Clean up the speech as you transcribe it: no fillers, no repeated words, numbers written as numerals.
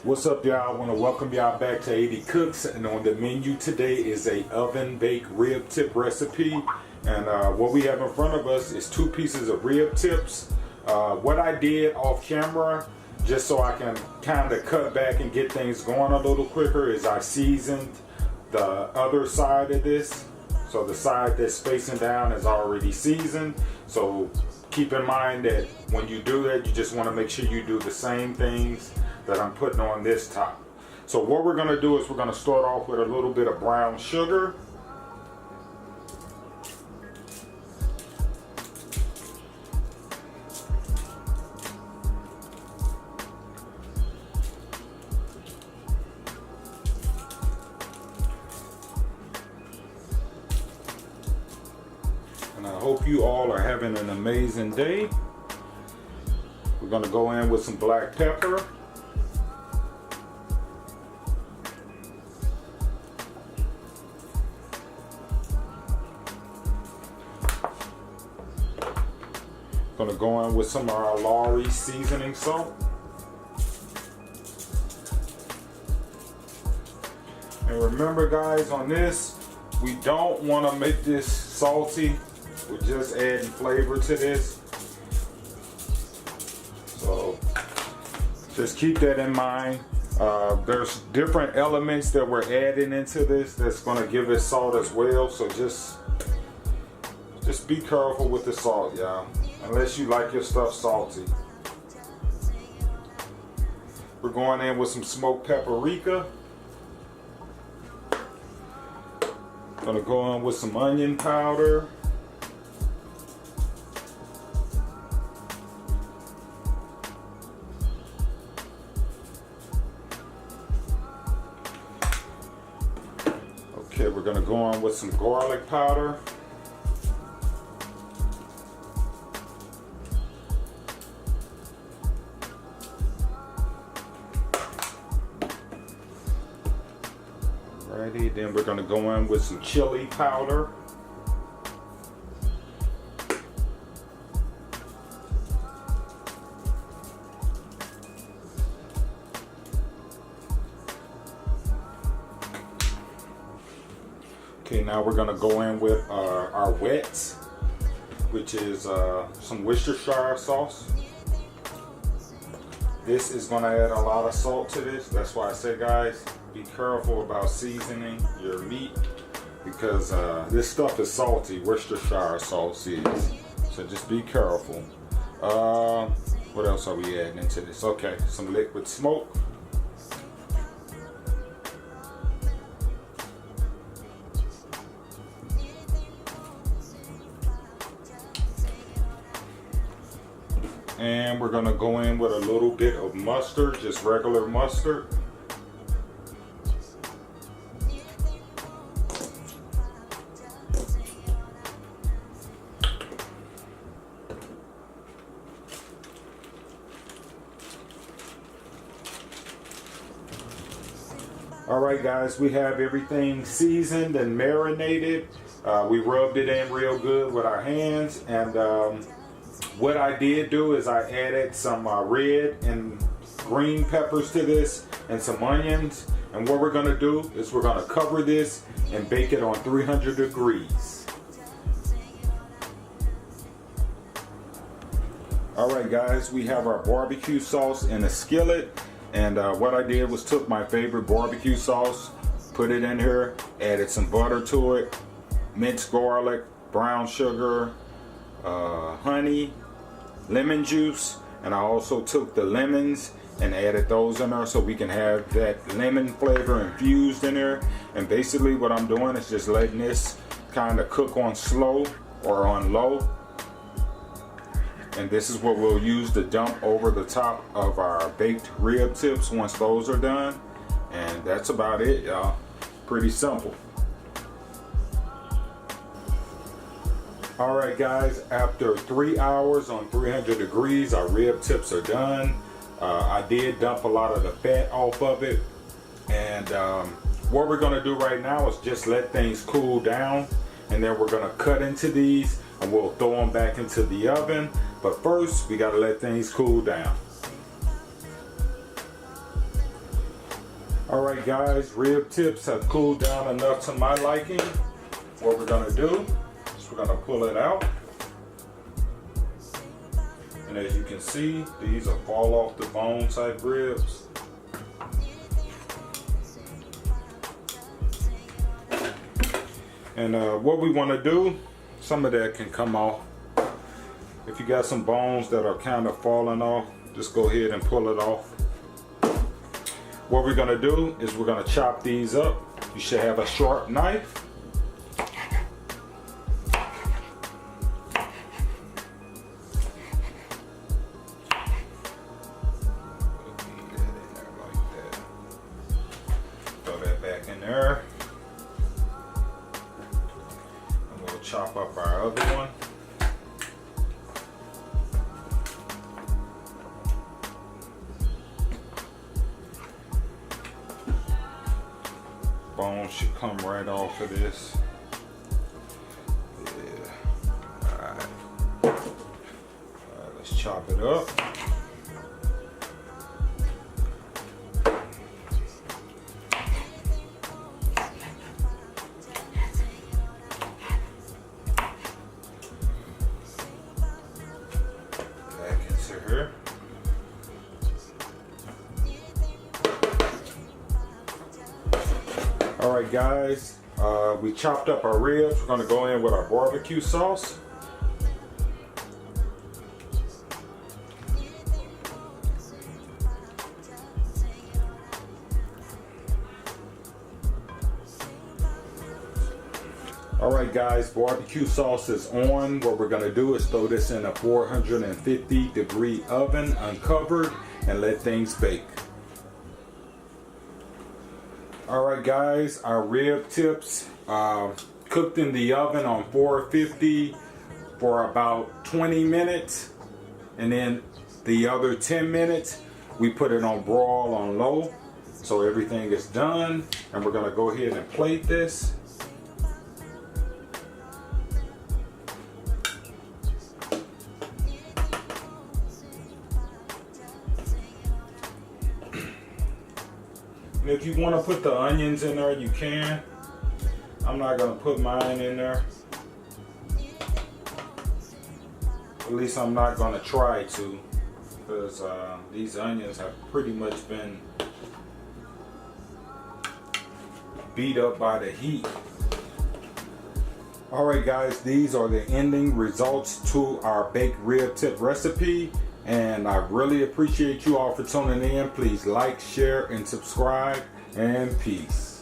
What's up, y'all? I want to welcome y'all back to 80 Cooks, and on the menu today is a oven baked rib tip recipe. And what we have in front of us is 2 pieces of rib tips. What I did off camera, just so I can kind of cut back and get things going a little quicker, is I seasoned the other side of this. So the side that's facing down is already seasoned. So keep in mind that when you do that, you just want to make sure you do the same things that I'm putting on this top. So what we're going to do is we're going to start off with a little bit of brown sugar. And I hope you all are having an amazing day. We're going to go in with some black pepper. Going to go in with some of our Lowry seasoning salt. And remember, guys, on this, we don't want to make this salty. We're just adding flavor to this. So just keep that in mind. There's different elements that we're adding into this that's going to give it salt as well. So just be careful with the salt, y'all. Unless you like your stuff salty. We're going in with some smoked paprika. Gonna go in with some onion powder. Okay, we're gonna go in with some garlic powder. Alrighty, then we're going to go in with some chili powder. Okay, now we're going to go in with our wets, which is some Worcestershire sauce. This is going to add a lot of salt to this. That's why I say, guys, be careful about seasoning your meat, because this stuff is salty. Worcestershire sauce is. So just be careful. What else are we adding into this? Okay, some liquid smoke. And we're going to go in with a little bit of mustard, just regular mustard. Alright, guys, we have everything seasoned and marinated. We rubbed it in real good with our hands, and what I did do is I added some red and green peppers to this and some onions. And what we're going to do is we're going to cover this and bake it on 300 degrees. Alright, guys, we have our barbecue sauce in a skillet. And what I did was took my favorite barbecue sauce, put it in here, added some butter to it, minced garlic, brown sugar, honey, lemon juice, and I also took the lemons and added those in there so we can have that lemon flavor infused in there. And basically what I'm doing is just letting this kind of cook on slow or on low. And this is what we'll use to dump over the top of our baked rib tips once those are done. And that's about it, y'all. Pretty simple. Alright, guys, after 3 hours on 300 degrees, our rib tips are done. I did dump a lot of the fat off of it. And what we're going to do right now is just let things cool down. And then we're going to cut into these and we'll throw them back into the oven. But first, we got to let things cool down. Alright guys, rib tips have cooled down enough to my liking. What we're going to do is we're going to pull it out. And as you can see, these are fall off the bone type ribs. And what we want to do, some of that can come off. If you got some bones that are kind of falling off, just go ahead and pull it off. What we're going to do is we're going to chop these up. You should have a sharp knife. Throw that back in there. And we'll chop up our other one. Bone should come right off of this. Yeah. Alright. Let's chop it up. Back into here. Alright guys, we chopped up our ribs. We're going to go in with our barbecue sauce. Alright guys, barbecue sauce is on. What we're going to do is throw this in a 450-degree oven uncovered and let things bake. Alright guys, our rib tips cooked in the oven on 450 for about 20 minutes, and then the other 10 minutes we put it on broil on low, so everything is done. And we're going to go ahead and plate this. And if you want to put the onions in there, you can. I'm not going to put mine in there. At least I'm not going to try to, because these onions have pretty much been beat up by the heat. Alright guys, these are the ending results to our baked rib tip recipe. And I really appreciate you all for tuning in. Please like, share, and subscribe. And peace.